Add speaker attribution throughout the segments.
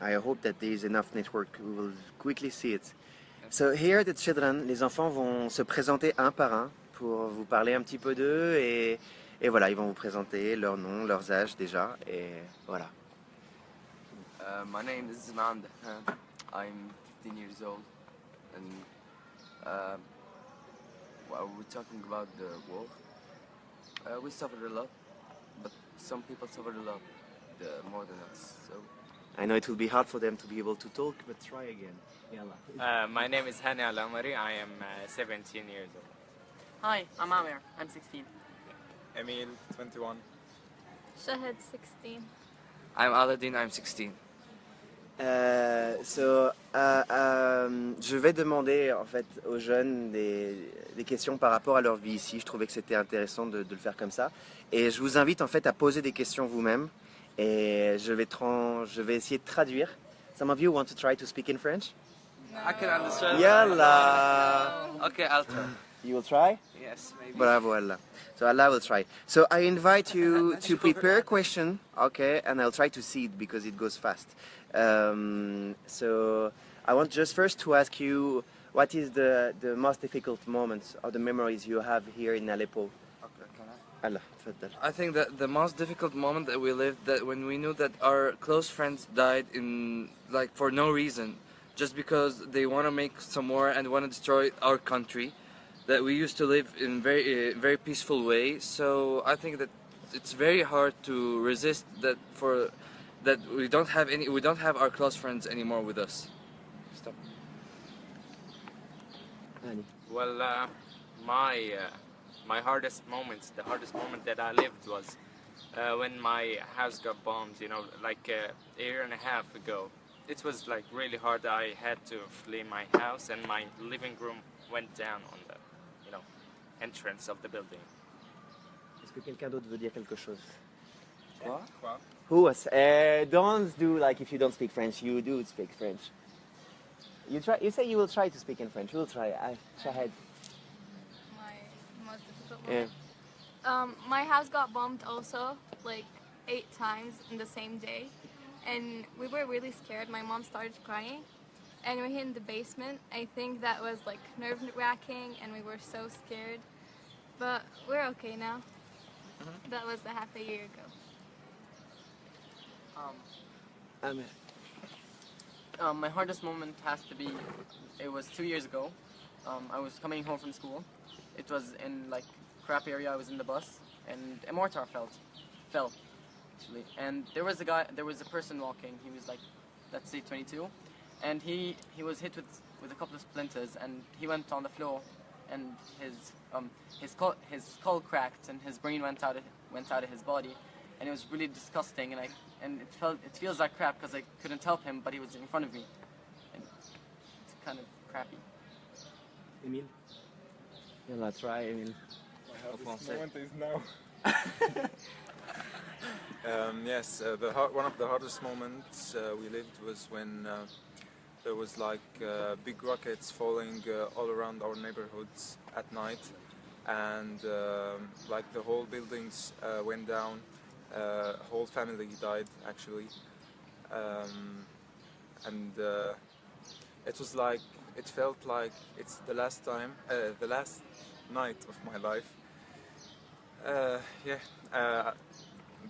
Speaker 1: I hope that there is enough network. We will quickly see it. So here the children, les enfants vont se présenter un par un pour vous parler un petit peu d'eux et voilà, ils vont vous présenter leur nom, leurs âges déjà et voilà.
Speaker 2: My name is Zman. I'm 15 years old, and while we're talking about the war, we suffered a lot, but some people suffered a lot more than us. So
Speaker 1: I know it will be hard for them to be able to talk, but try again. Yalla.
Speaker 3: My name is Hani Al-Amari. I am 17 years old.
Speaker 4: Hi, I'm Amir. I'm 16.
Speaker 5: Emil, 21.
Speaker 6: Shahid, 16.
Speaker 2: I'm Aladdin. I'm 16.
Speaker 1: Je vais demander en fait aux jeunes des questions par rapport à leur vie ici. Je trouvais que c'était intéressant de le faire comme ça. Et je vous invite en fait à poser des questions vous-même. Et je vais essayer de traduire. Some of you want to try to speak in French?
Speaker 2: No. I can understand.
Speaker 1: Yalla!
Speaker 2: No. Okay, I'll try.
Speaker 1: You will try?
Speaker 2: Yes, maybe.
Speaker 1: Bravo, Allah. So Allah will try. So I invite you to prepare a question, okay, and I'll try to see it because it goes fast. So I want just first to ask you, what is the most difficult moments or the memories you have here in Aleppo?
Speaker 2: Okay, can
Speaker 1: I? Allah, تفضل.
Speaker 2: I think that the most difficult moment that we lived, that when we knew that our close friends died for no reason, just because they want to make some war and want to destroy our country, that we used to live in very peaceful way. So I think that it's very hard to resist that we don't have our close friends anymore with us. Stop.
Speaker 3: Well, my hardest moments, the hardest moment that I lived was when my house got bombed, you know, like a year and a half ago. It was like really hard. I had to flee my house and my living room went down on the, you know, entrance of the building.
Speaker 1: Est-ce que quelqu'un d'autre veut dire quelque chose?
Speaker 2: Quoi?
Speaker 1: Who was? Don't do like if you don't speak French. You do speak French. You try. You say you will try to speak in French. We'll try. Shahid.
Speaker 6: My most difficult moment. My house got bombed also, like 8 times in the same day, and we were really scared. My mom started crying, and we hid in the basement. I think that was like nerve-wracking, and we were so scared. But we're okay now. That was half a year ago.
Speaker 4: My hardest moment has to be, it was 2 years ago. I was coming home from school. It was in like crap area. I was in the bus and a mortar fell actually. And there was a person walking. He was like, let's say 22, and he was hit with a couple of splinters, and he went on the floor, and his skull cracked and his brain went out of his body, and it was really disgusting, and it feels like crap because I couldn't help him, but he was in front of me, and it's kind of crappy.
Speaker 1: Emile? Yalla, try, Emile.
Speaker 5: My hardest moment is now. Yes, one of the hardest moments we lived was when there was like big rockets falling all around our neighborhoods at night, and like the whole buildings went down. Whole family died actually, and it felt like it's the last night of my life.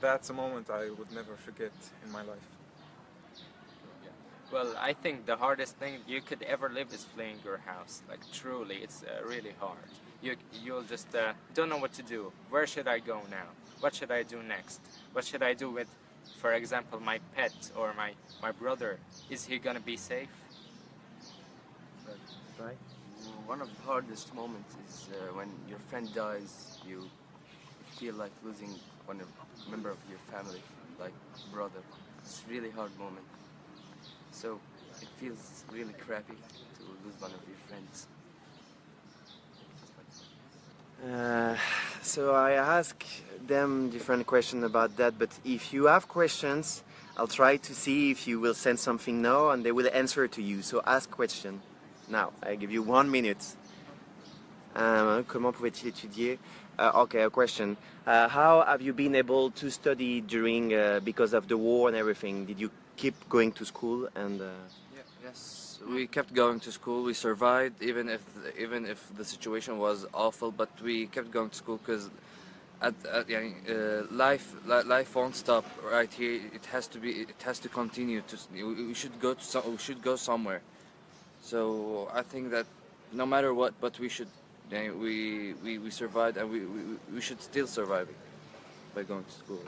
Speaker 5: That's a moment I would never forget in my life.
Speaker 3: Well, I think the hardest thing you could ever live is fleeing your house. Like truly, it's really hard. You'll just don't know what to do. Where should I go now? What should I do next? What should I do with, for example, my pet or my brother? Is he gonna be safe?
Speaker 1: Right.
Speaker 2: One of the hardest moments is when your friend dies. You feel like losing a member of your family, like brother. It's a really hard moment. So it feels really crappy to lose one of your friends.
Speaker 1: So I ask them different questions about that, but if you have questions, I'll try to see if you will send something now and they will answer to you. So ask question. Now, I give you 1 minute. Comment pouvait-il étudier? Okay, a question. How have you been able to study during because of the war and everything? Did you keep going to school and.
Speaker 2: Yes, we kept going to school. We survived even if the situation was awful, but we kept going to school because life won't stop right here. It has to continue. We should we should go somewhere. So I think that no matter what, but we should we survived and we should still survive it by going to school.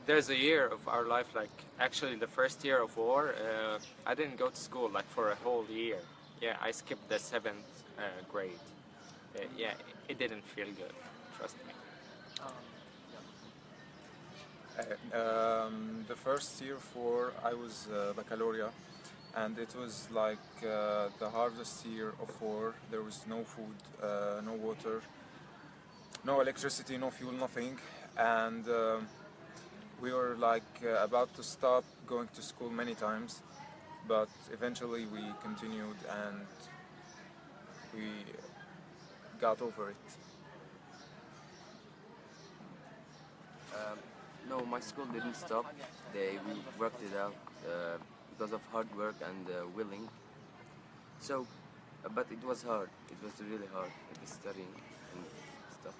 Speaker 3: There's a year of our life, like actually the first year of war, I didn't go to school like for a whole year. Yeah, I skipped the 7th grade. Yeah, it didn't feel good, trust me.
Speaker 5: The first year for I was baccalaureate, and it was like the hardest year of war. There was no food, no water, no electricity, no fuel, nothing, and we were like about to stop going to school many times, but eventually we continued and we got over it.
Speaker 7: No, my school didn't stop. We worked it out because of hard work and willing. So, but it was hard. It was really hard. It was studying and stuff.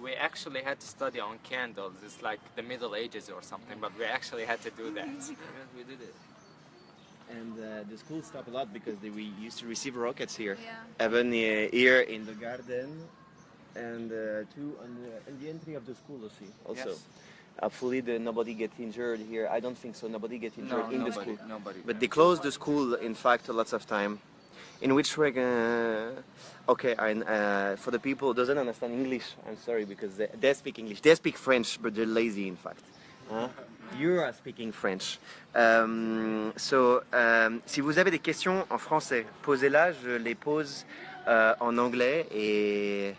Speaker 3: We actually had to study on candles. It's like the Middle Ages or something, but we actually had to do that.
Speaker 7: Yes, we did it.
Speaker 1: And the school stopped a lot because we used to receive rockets here.
Speaker 6: Yeah.
Speaker 1: Even here in the garden, and two on the entry of the school also.
Speaker 2: Yes.
Speaker 1: Hopefully nobody gets injured here. I don't think so. Nobody gets injured in the school.
Speaker 2: Nobody.
Speaker 1: But they closed the school, in fact, lots of time. In which way? Okay, for the people who doesn't understand English, I'm sorry because they speak English. They speak French, but they're lazy, in fact. Huh? You are speaking French. Si vous avez des questions en français, posez-la. Je les pose en anglais et.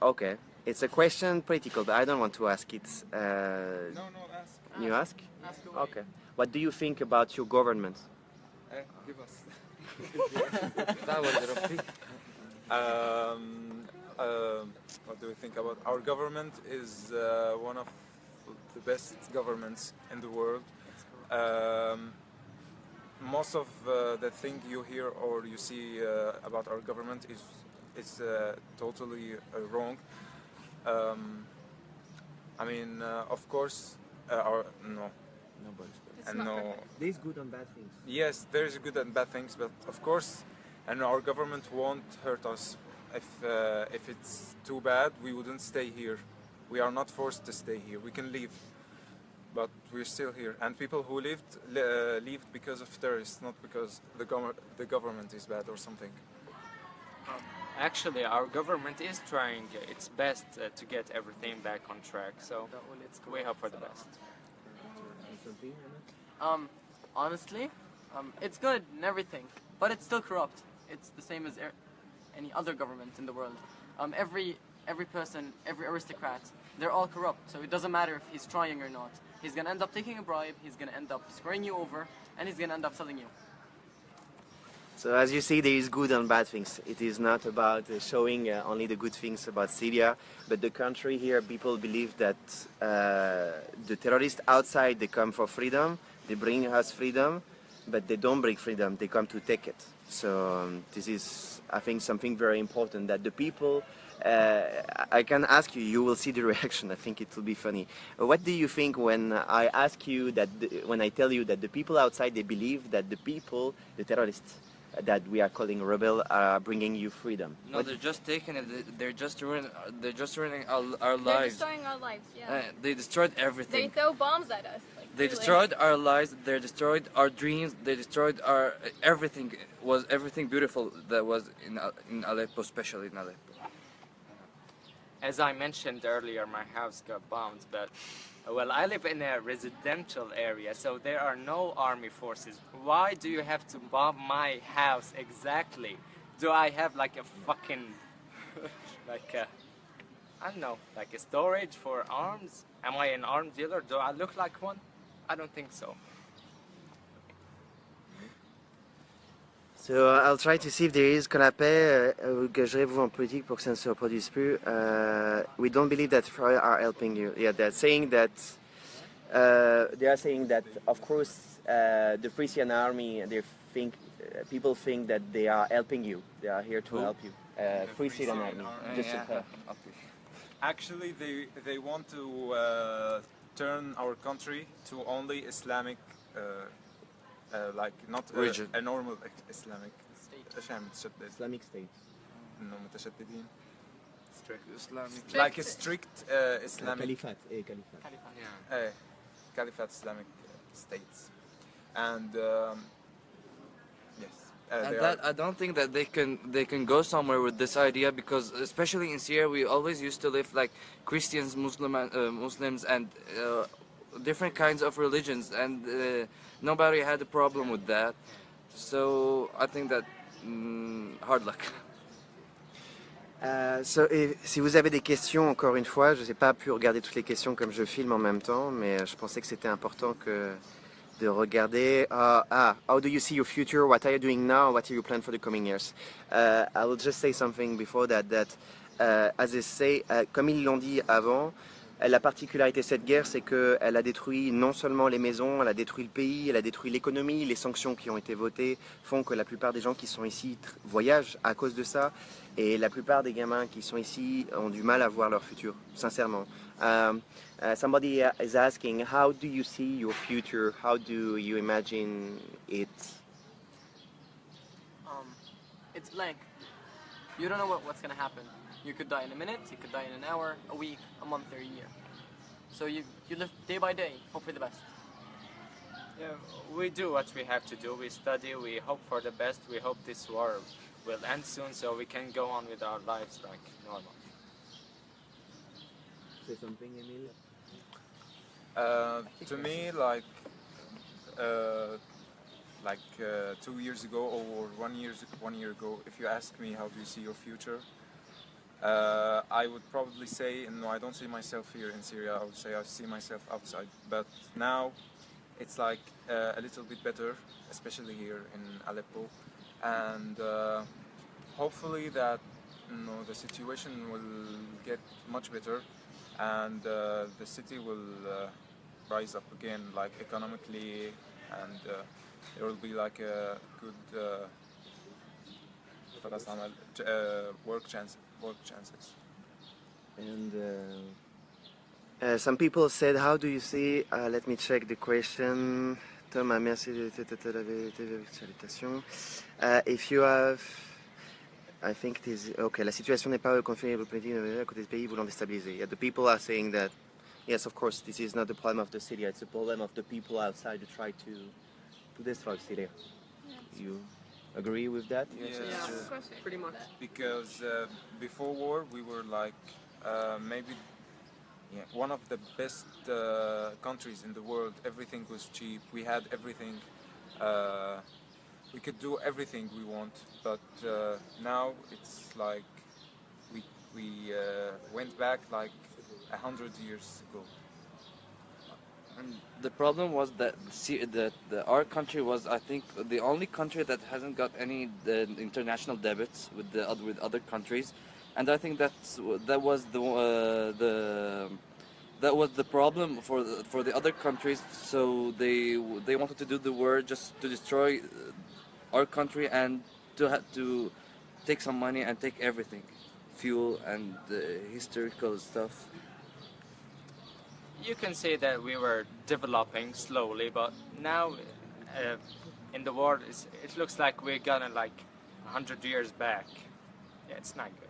Speaker 1: Okay, it's a question political, but I don't want to ask it.
Speaker 5: No, ask.
Speaker 1: You ask?
Speaker 4: Ask away.
Speaker 1: Okay. What do you think about your government?
Speaker 5: Give us.
Speaker 2: That was it.
Speaker 5: What do we think about our government? Is one of the best governments in the world. Most of the thing you hear or you see about our government is totally wrong. I mean, of course, no.
Speaker 6: It's
Speaker 5: And
Speaker 6: not
Speaker 5: no.
Speaker 6: perfect.
Speaker 1: There's good and bad things.
Speaker 5: Yes, there's good and bad things, but of course, and our government won't hurt us. If it's too bad, we wouldn't stay here. We are not forced to stay here. We can leave, but we're still here. And people who left because of terrorists, not because the government is bad or something.
Speaker 3: Actually, our government is trying its best to get everything back on track, so we hope for the best.
Speaker 4: Honestly, it's good and everything, but it's still corrupt. It's the same as any other government in the world. Every person, every aristocrat, they're all corrupt. So it doesn't matter if he's trying or not. He's gonna end up taking a bribe. He's gonna end up screwing you over, and he's gonna end up selling you.
Speaker 1: So as you see, there is good and bad things. It is not about showing only the good things about Syria, but the country here, people believe that the terrorists outside, they come for freedom, they bring us freedom, but they don't bring freedom, they come to take it. So this is, I think, something very important that the people, I can ask you, you will see the reaction, I think it will be funny. What do you think when I ask you that, when I tell you that the people outside, they believe that the people, the terrorists, that we are calling rebel are bringing you freedom?
Speaker 2: No, they're just taking it. They're just ruining our
Speaker 6: They're
Speaker 2: lives.
Speaker 6: destroying our lives, yeah.
Speaker 2: They destroyed
Speaker 6: They
Speaker 2: everything.
Speaker 6: throw bombs at us. Like,
Speaker 2: They
Speaker 6: really.
Speaker 2: destroyed our lives. They destroyed our dreams. They destroyed our everything. Was everything beautiful that was in Aleppo, especially in Aleppo.
Speaker 3: As I mentioned earlier, my house got bombed, but well, I live in a residential area, so there are no army forces. Why do you have to bomb my house exactly? Do I have like a fucking, like a, I don't know, like a storage for arms? Am I an arms dealer? Do I look like one? I don't think so.
Speaker 1: So I'll try to see if there is canapé, engagez-vous en politique pour que ça ne se reproduise plus. We don't believe that Freud are helping you. Yeah, they're saying that they are saying that, of course, the Free Syrian Army, they think people think that they are helping you. They are here to
Speaker 2: Who?
Speaker 1: help you. Free Syrian Army. Just
Speaker 2: yeah.
Speaker 1: to
Speaker 5: Actually, they want to turn our country to only Islamic, like not
Speaker 2: Region.
Speaker 5: a normal Islamic.
Speaker 1: Islamic State.
Speaker 5: إنه متشددين.
Speaker 2: Islamic.
Speaker 5: Like a strict Islamic
Speaker 1: Caliphate. Caliphate.
Speaker 3: Yeah.
Speaker 5: Caliphate Islamic states, and yes,
Speaker 2: And
Speaker 5: they
Speaker 2: that
Speaker 5: are,
Speaker 2: I don't think that they can go somewhere with this idea, because especially in Syria we always used to live like Christians, Muslims, and different kinds of religions, and nobody had a problem with that. So I think that hard luck.
Speaker 1: Si vous avez des questions, encore une fois, je n'ai pas pu regarder toutes les questions comme je filme en même temps, mais je pensais que c'était important de regarder. How do you see your future? What are you doing now? What are your plans for the coming years? I will just say something before that as I say, comme ils l'ont dit avant, la particularité de cette guerre, c'est qu'elle a détruit non seulement les maisons, elle a détruit le pays, elle a détruit l'économie. Les sanctions qui ont été votées font que la plupart des gens qui sont ici voyagent à cause de ça. Et la plupart des gamins qui sont ici ont du mal à voir leur futur, sincèrement. Somebody is asking, how do you see your future? How do you imagine it?
Speaker 4: It's blank. You don't know what's gonna happen. You could die in a minute, you could die in an hour, a week, a month, or a year. So you live day by day, hope for the best.
Speaker 3: Yeah, we do what we have to do. We study, we hope for the best. We hope this war will end soon so we can go on with our lives like normal.
Speaker 1: Say something, Emile?
Speaker 5: to me, like 2 years ago or 1 year ago, if you ask me how do you see your future, I would probably say no, I don't see myself here in Syria. I would say I see myself outside. But now it's like a little bit better, especially here in Aleppo, and hopefully that the situation will get much better, and the city will rise up again, like economically, and there will be like a good work chances.
Speaker 1: And some people said, how do you see, let me check the question. Thomas, merci de ta salutation. If you have, I think it is, okay, la situation n'est pas confinée au politique à côté des pays voulant déstabiliser. Yeah, the people are saying that, yes, of course, this is not the problem of the Syria, it's the problem of the people outside who try to destroy Syria.
Speaker 6: Yeah.
Speaker 1: You agree with that?
Speaker 5: Yes,
Speaker 4: Yeah,
Speaker 6: Of course.
Speaker 4: pretty much.
Speaker 5: because before war we were like maybe one of the best countries in the world. Everything was cheap, we had everything, we could do everything we want, but now it's like we went back like 100 years ago.
Speaker 2: And the problem was that our country was, I think, the only country that hasn't got any international debits with other countries, and I think that was the problem for the other countries. So they wanted to do the war just to destroy our country and to take some money and take everything, fuel and historical stuff.
Speaker 3: You can say that we were developing slowly, but now in the world it looks like we're gonna like 100 years back. Yeah, it's not good.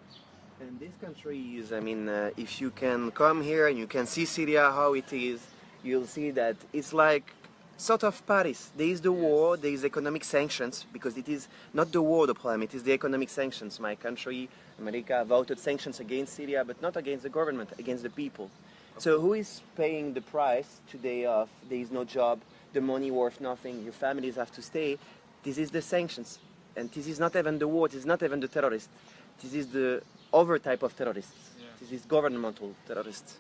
Speaker 1: And this country is, I mean, if you can come here and you can see Syria how it is, you'll see that it's like sort of Paris. There is the war, there is economic sanctions, because it is not the war the problem, it is the economic sanctions. My country, America, voted sanctions against Syria, but not against the government, against the people. So who is paying the price today of there is no job, the money worth nothing, your families have to stay? This is the sanctions. And this is not even the war, this is not even the terrorists. This is the other type of terrorists.
Speaker 5: Yeah.
Speaker 1: This is governmental terrorists.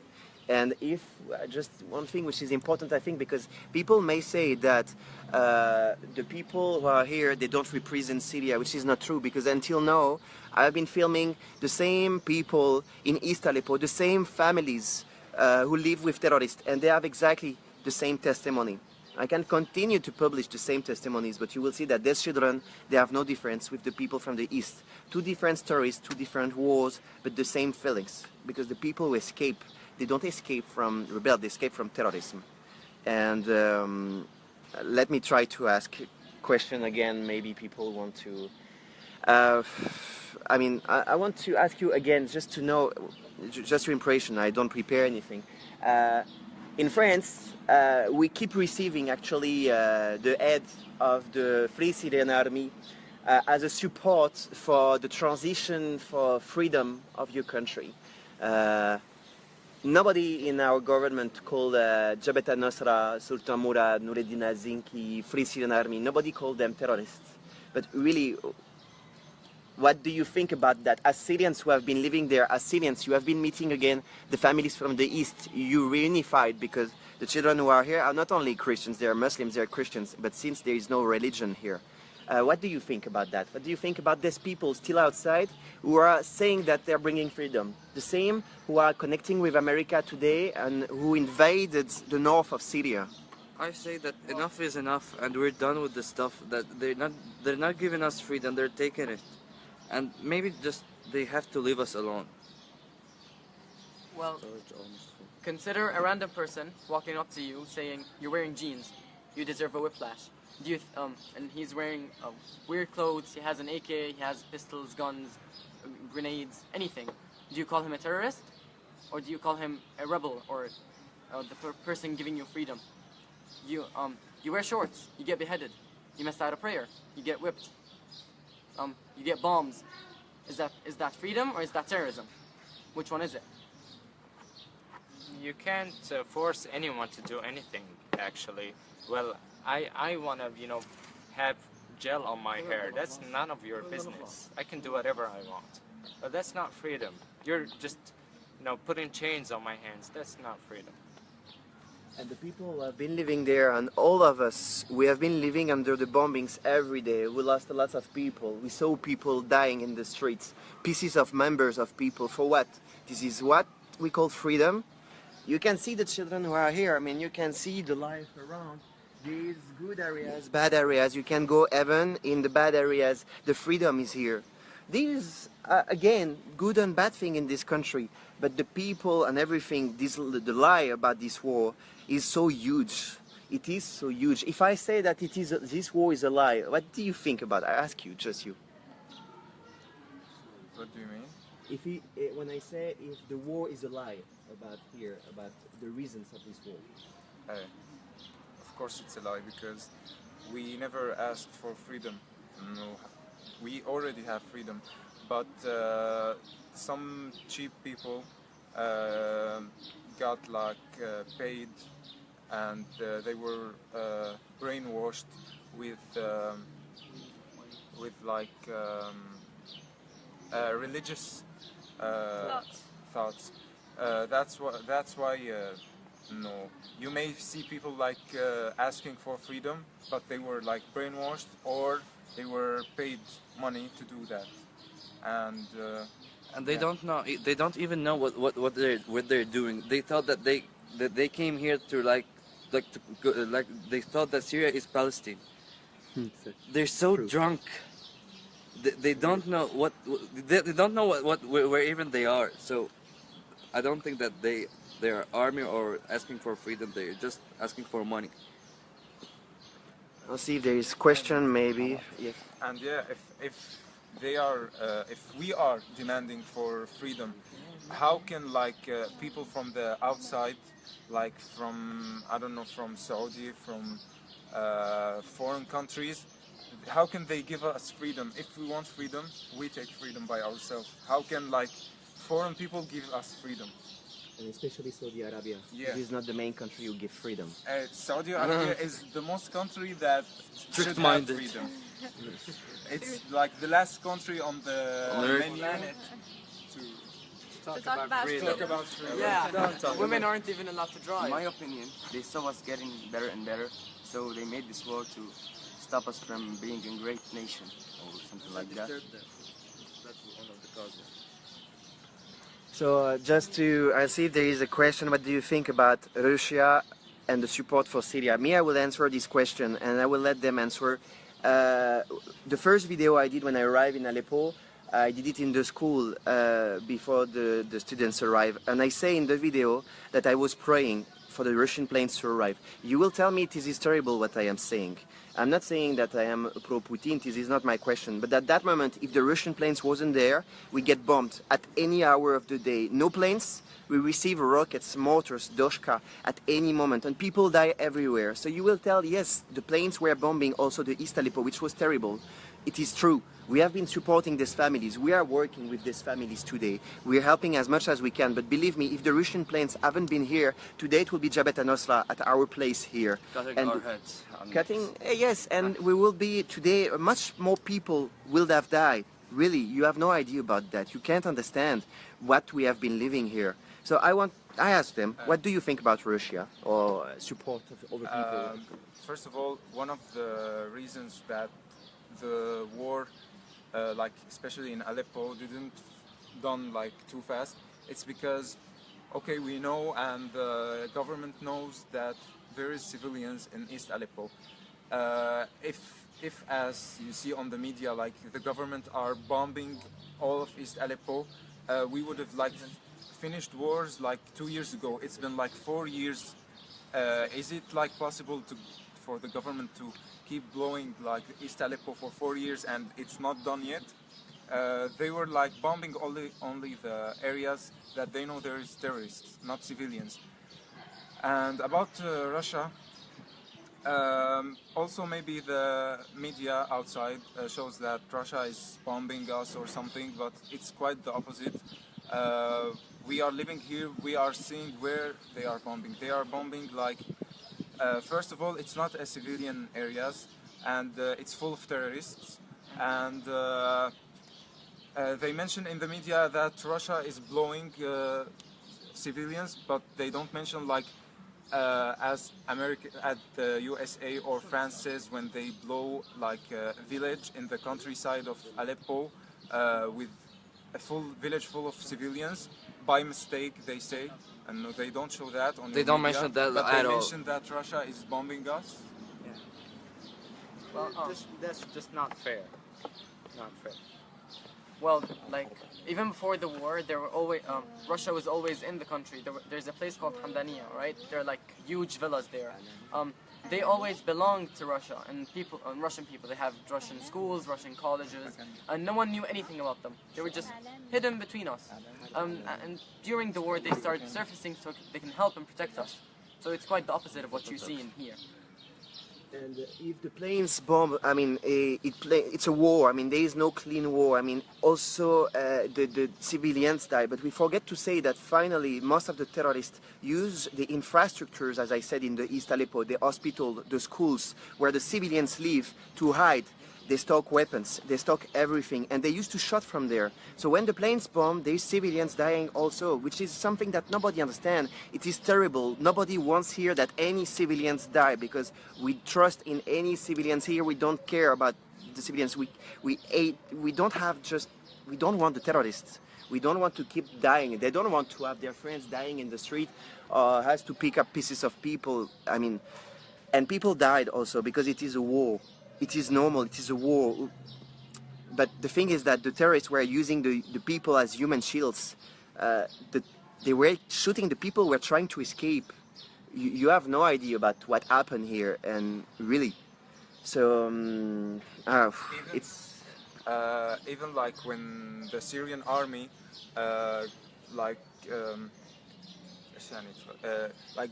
Speaker 1: And if, just one thing which is important, I think, because people may say that the people who are here, they don't represent Syria, which is not true, because until now, I've been filming the same people in East Aleppo, the same families who live with terrorists, and they have exactly the same testimony. I can continue to publish the same testimonies, but you will see that these children, they have no difference with the people from the East. Two different stories, two different wars, but the same feelings. Because the people who escape, they don't escape from rebellion, they escape from terrorism. And let me try to ask a question again, maybe people want to... I want to ask you again, just to know, just your impression, I don't prepare anything. In France, we keep receiving actually the head of the Free Syrian Army as a support for the transition for freedom of your country. Nobody in our government called Jabhat al-Nusra, Sultan Murad, Nureddin al-Zinki, Free Syrian Army, nobody called them terrorists. But really, what do you think about that? As Syrians who have been living there, as Syrians, you have been meeting again the families from the East. You reunified because the children who are here are not only Christians, they are Muslims, they are Christians, but since there is no religion here. What do you think about that? What do you think about these people still outside who are saying that they're bringing freedom? The same who are connecting with America today and who invaded the north of Syria.
Speaker 2: I say that enough is enough, and we're done with the stuff. That they're not giving us freedom, they're taking it. And maybe just they have to leave us alone.
Speaker 4: Well, consider a random person walking up to you saying, "You're wearing jeans. You deserve a whiplash." Do you and he's wearing weird clothes. He has an AK. He has pistols, guns, grenades, anything. Do you call him a terrorist, or do you call him a rebel, or the person giving you freedom? You wear shorts. You get beheaded. You missed out a prayer. You get whipped. You get bombs. Is that freedom or is that terrorism? Which one is it?
Speaker 3: You can't force anyone to do anything, actually. Well, I want to, have gel on my hair. That's none of your business. I can do whatever I want. But that's not freedom. You're just, putting chains on my hands. That's not freedom.
Speaker 1: And the people who have been living there, and all of us, we have been living under the bombings every day. We lost a lot of people. We saw people dying in the streets. Pieces of members of people. For what? This is what we call freedom. You can see the children who are here. I mean, you can see the life around. There's good areas, bad areas. You can go even in the bad areas. The freedom is here. There's, again, good and bad thing in this country. But the people and everything, the lie about this war is so huge. It is so huge. If I say that this war is a lie, what do you think about it? I ask you, just you.
Speaker 5: What do you mean?
Speaker 1: When I say if the war is a lie about the reasons of this war.
Speaker 5: Of course it's a lie, because we never asked for freedom. No, we already have freedom, but some cheap people got paid, and they were brainwashed with religious thoughts. That's why no. You may see people asking for freedom, but they were brainwashed, or they were paid money to do that, and
Speaker 2: they don't know. They don't even know what they're doing. They thought that they came here to they thought that Syria is Palestine. They're so drunk. They don't know where even they are. So I don't think that they are army or asking for freedom. They're just asking for money.
Speaker 1: I'll see if there is question, maybe. Yes.
Speaker 5: And yeah, if we are demanding for freedom, how can people from the outside, from from Saudi, from foreign countries, how can they give us freedom? If we want freedom, we take freedom by ourselves. How can foreign people give us freedom?
Speaker 1: And especially Saudi Arabia.
Speaker 5: Yeah.
Speaker 1: This is not the main country who give freedom.
Speaker 5: Saudi Arabia is the most country that should have freedom. It's the last country on the planet to
Speaker 6: talk about freedom.
Speaker 4: Yeah, women aren't even allowed to drive.
Speaker 7: In my opinion, they saw us getting better and better, so they made this war to stop us from being a great nation or something like that.
Speaker 2: That's one of the causes.
Speaker 1: So I'll see if there is a question. What do you think about Russia and the support for Syria. Me, I will answer this question and I will let them answer. The first video I did when I arrived in Aleppo, I did it in the school before the students arrived. And I say in the video that I was praying for the Russian planes to arrive. You will tell me it is terrible what I am saying. I'm not saying that I am pro-Putin, this is not my question. But at that moment, if the Russian planes wasn't there, we get bombed at any hour of the day. No planes, we receive rockets, mortars, Doshka at any moment, and people die everywhere. So you will tell, yes, the planes were bombing also the East Aleppo, which was terrible. It is true. We have been supporting these families. We are working with these families today. We are helping as much as we can. But believe me, if the Russian planes haven't been here, today it will be Jabhat al-Nusra at our place here.
Speaker 2: Cutting
Speaker 1: and
Speaker 2: our heads.
Speaker 1: yes, and we will be today, much more people will have died. Really, you have no idea about that. You can't understand what we have been living here. So I asked them, what do you think about Russia or support of other people?
Speaker 5: First of all, one of the reasons that the war, like especially in Aleppo, didn't done like too fast, it's because, okay, we know and the government knows that there is civilians in East Aleppo. If as you see on the media, like the government are bombing all of East Aleppo, we would have like finished wars like 2 years ago. It's been like 4 years. Is it like possible for the government to keep blowing like East Aleppo for 4 years and it's not done yet? They were like bombing only the areas that they know there is terrorists, not civilians. And about Russia, also maybe the media outside shows that Russia is bombing us or something, but it's quite the opposite. We are living here, we are seeing where they are bombing. They are bombing like, first of all, it's not a civilian areas, and it's full of terrorists. And they mention in the media that Russia is blowing civilians, but they don't mention like as America, at the USA or France says when they blow like a village in the countryside of Aleppo with a full village full of civilians. By mistake, they say, and no, they don't show that on
Speaker 2: They
Speaker 5: the
Speaker 2: don't
Speaker 5: media,
Speaker 2: mention that
Speaker 5: but
Speaker 2: at
Speaker 5: they
Speaker 2: all.
Speaker 5: mention that Russia is bombing us.
Speaker 4: Well,
Speaker 3: That's just not fair. Not fair.
Speaker 4: well, like even before the war, there were always Russia was always in the country. There's a place called Hamdaniya, right? There are like huge villas there. They always belonged to Russia, and Russian people. They have Russian schools, Russian colleges, and no one knew anything about them. They were just hidden between us. And during the war, they started surfacing so they can help and protect us. So it's quite the opposite of what you see in here.
Speaker 1: And if the planes bomb, I mean, it's a war. I mean, there is no clean war. I mean, also the civilians die. But we forget to say that finally, most of the terrorists use the infrastructures, as I said, in the East Aleppo, the hospital, the schools, where the civilians live to hide. They stock weapons, they stock everything, and they used to shoot from there. So when the planes bomb, there's civilians dying also, which is something that nobody understands. It is terrible. Nobody wants here that any civilians die, because we trust in any civilians here. We don't care about the civilians. We don't want the terrorists. We don't want to keep dying. They don't want to have their friends dying in the street or has to pick up pieces of people. I mean, and people died also because it is a war. It is normal, it is a war. But the thing is that the terrorists were using the people as human shields. They were shooting the people who were trying to escape. You have no idea about what happened here, and really. So, it's...
Speaker 5: Even like when the Syrian army like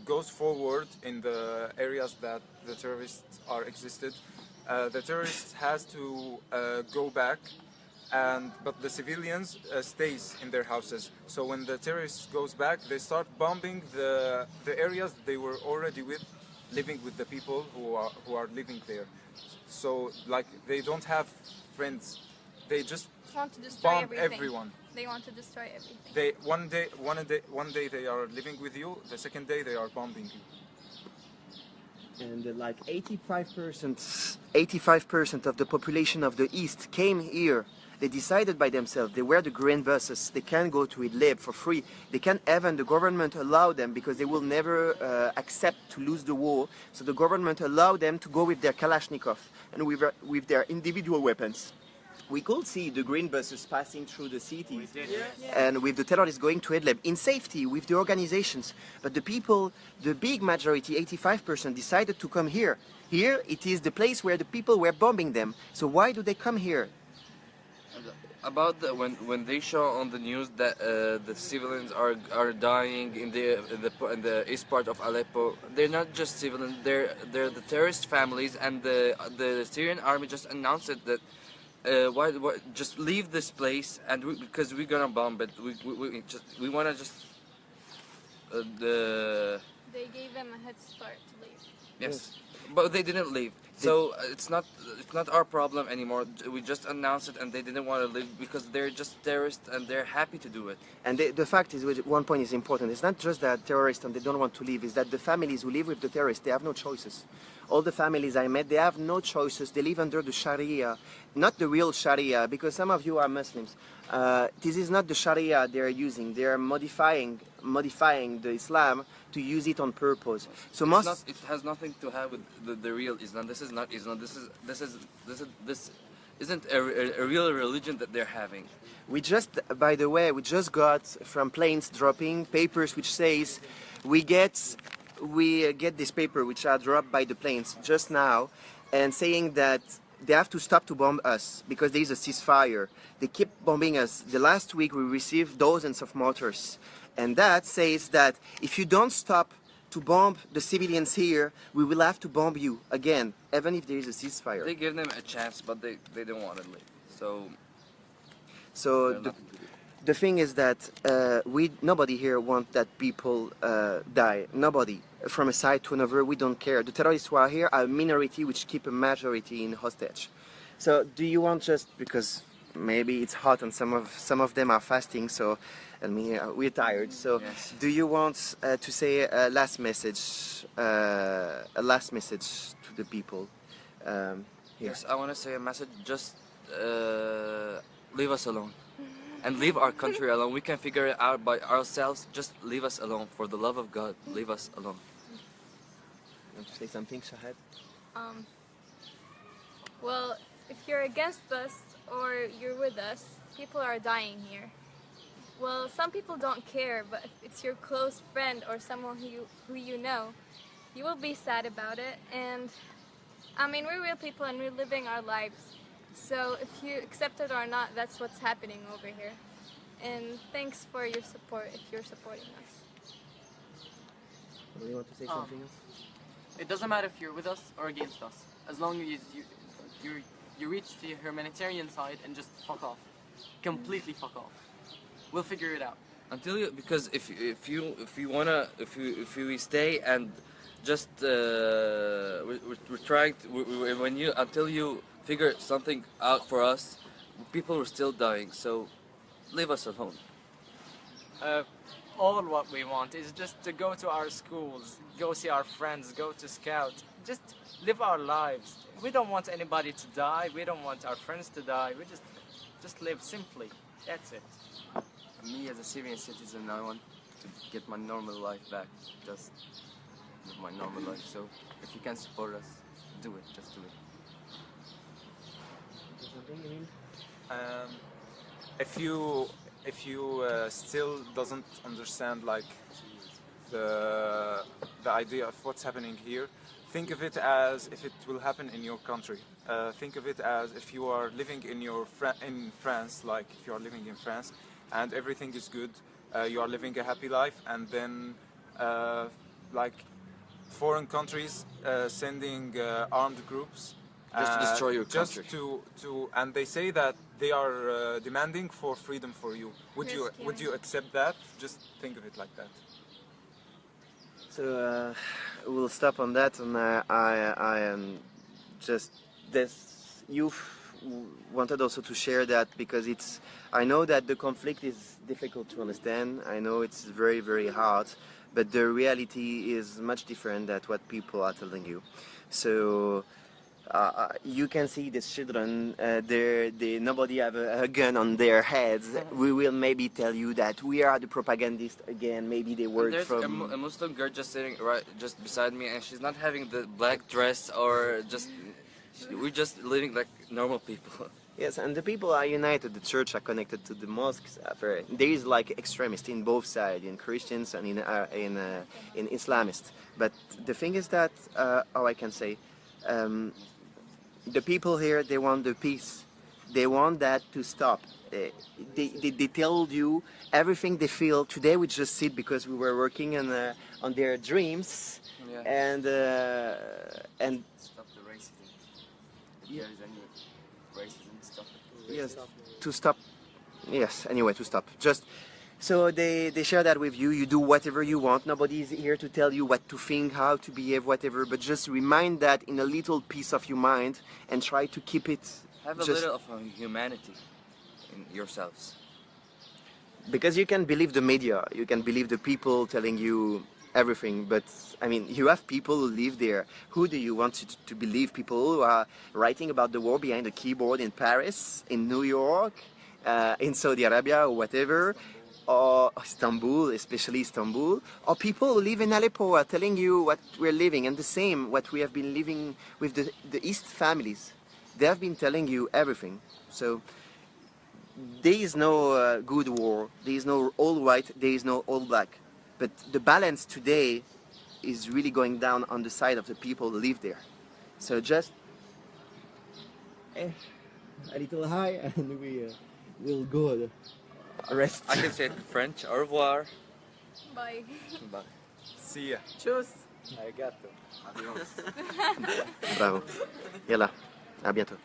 Speaker 5: goes forward in the areas that the terrorists are existed, the terrorists has to go back, but the civilians stays in their houses. So when the terrorists goes back, they start bombing the areas they were already living with the people who are living there. So like they don't have friends. They just
Speaker 6: Want to destroy
Speaker 5: bomb
Speaker 6: everything.
Speaker 5: everyone.
Speaker 6: They want to destroy everything.
Speaker 5: They one day they are living with you. The second day they are bombing you.
Speaker 1: And like 85% of the population of the East came here They decided by themselves. They were the green buses. They can go to Idlib for free. They can even the government allow them because they will never accept to lose the war. So the government allowed them to go with their Kalashnikov and with their individual weapons. We could see the green buses passing through the cities and with the terrorists going to Idlib in safety with the organizations. But the people, the big majority, 85%, decided to come here. Here it is the place where the people were bombing them. So why do they come here?
Speaker 2: About when they show on the news that the civilians are dying in the east part of Aleppo, they're not just civilians. They're the terrorist families, and the Syrian army just announced it that why just leave this place and because we're gonna bomb it. We wanna just
Speaker 6: They gave them a head start to leave.
Speaker 2: yes. But they didn't leave, so it's not our problem anymore. We just announced it, and they didn't want to leave because they're just terrorists, and they're happy to do it.
Speaker 1: And the fact is, one point is important. It's not just that terrorists and they don't want to leave. It's that the families who live with the terrorists, they have no choices. All the families I met, they have no choices. They live under the Sharia, not the real Sharia, because some of you are Muslims. This is not the Sharia they are using. They are modifying the Islam to use it on purpose. So
Speaker 2: it has nothing to have with the real Islam. This is not Islam. This isn't a real religion that they're having.
Speaker 1: We just, by the way, we just got from planes dropping papers which says we get this paper which are dropped by the planes just now, and saying that they have to stop to bomb us because there is a ceasefire. They keep bombing us. The last week we received dozens of mortars. And that says that if you don't stop to bomb the civilians here, we will have to bomb you again, even if there is a ceasefire.
Speaker 2: They give them a chance, but they don't want to leave.
Speaker 1: So the thing is that nobody here wants that people die. Nobody. From a side to another, we don't care. The terrorists who are here are a minority which keep a majority in hostage. So do you want just, because maybe it's hot and some of them are fasting, so and we're tired. So
Speaker 2: yes.
Speaker 1: Do you want to say a last message to the people?
Speaker 2: Yes, I want to say a message. Just leave us alone. And leave our country alone. We can figure it out by ourselves. Just leave us alone. For the love of God, leave us alone.
Speaker 1: You want to say something, Shahad?
Speaker 6: Well, if you're against us or you're with us, people are dying here. Well, some people don't care, but if it's your close friend or someone who you know, you will be sad about it. And I mean, we're real people and we're living our lives. So if you accept it or not, that's what's happening over here. And thanks for your support if you're supporting us.
Speaker 1: Do you want to say something else?
Speaker 4: It doesn't matter if you're with us or against us, as long as you reach the humanitarian side and just fuck off, completely fuck off. We'll figure it out.
Speaker 2: Because if we stay and just we're trying to, until you figure something out for us, people are still dying. So leave us alone.
Speaker 3: All what we want is just to go to our schools, go see our friends, go to Scout, just live our lives. We don't want anybody to die. We don't want our friends to die. We just live simply. That's it.
Speaker 7: Me as a Syrian citizen, I want to get my normal life back. Just live my normal life. So if you can support us, do it. Just do it.
Speaker 5: If you still doesn't understand like the idea of what's happening here, think of it as if it will happen in your country. Think of it as if you are living in France, like if you are living in France, and everything is good, you are living a happy life, and then like foreign countries sending armed groups
Speaker 2: just to destroy your country.
Speaker 5: And they say that they are demanding for freedom for you. Would you accept that? Just think of it like that.
Speaker 1: So we'll stop on that, and I am just this. You wanted also to share that because I know that the conflict is difficult to understand. I know it's very, very hard, but the reality is much different than what people are telling you. So You can see these children, nobody have a gun on their heads. We will maybe tell you that we are the propagandists again. Maybe they
Speaker 2: And
Speaker 1: work
Speaker 2: there's
Speaker 1: from.
Speaker 2: a Muslim girl just sitting right just beside me, and she's not having the black dress or just. We're just living like normal people.
Speaker 1: Yes, and the people are united. The church are connected to the mosques. There is like extremists in both sides, in Christians and in Islamists. But the thing is that, how I can say, the people here, they want the peace. They want that to stop. They told you everything they feel. Today we just sit because we were working on their dreams,
Speaker 2: Yeah.
Speaker 1: and
Speaker 7: Stop the racism. If there is any racism, stop it.
Speaker 1: yes, to stop. Yes, anyway, to stop. Just so they share that with you. You do whatever you want. Nobody is here to tell you what to think, how to behave, whatever. But just remind that in a little piece of your mind and try to keep it.
Speaker 2: Have a
Speaker 1: just
Speaker 2: little of humanity in yourselves.
Speaker 1: because you can believe the media, you can believe the people telling you everything. But I mean, you have people who live there. Who do you want to believe? People who are writing about the war behind the keyboard in Paris, in New York, in Saudi Arabia, or whatever, or Istanbul, especially Istanbul, or people who live in Aleppo are telling you what we're living, and the same what we have been living with the East families. They have been telling you everything. So there is no good war, there is no all white, there is no all black. But the balance today is really going down on the side of the people who live there. So just a little high and we will go rest.
Speaker 2: I can say it in French. Au revoir.
Speaker 6: Bye.
Speaker 2: Bye.
Speaker 5: See ya.
Speaker 4: Tschüss.
Speaker 5: Arigato.
Speaker 7: Adios.
Speaker 1: Bravo. Yalla, à bientôt.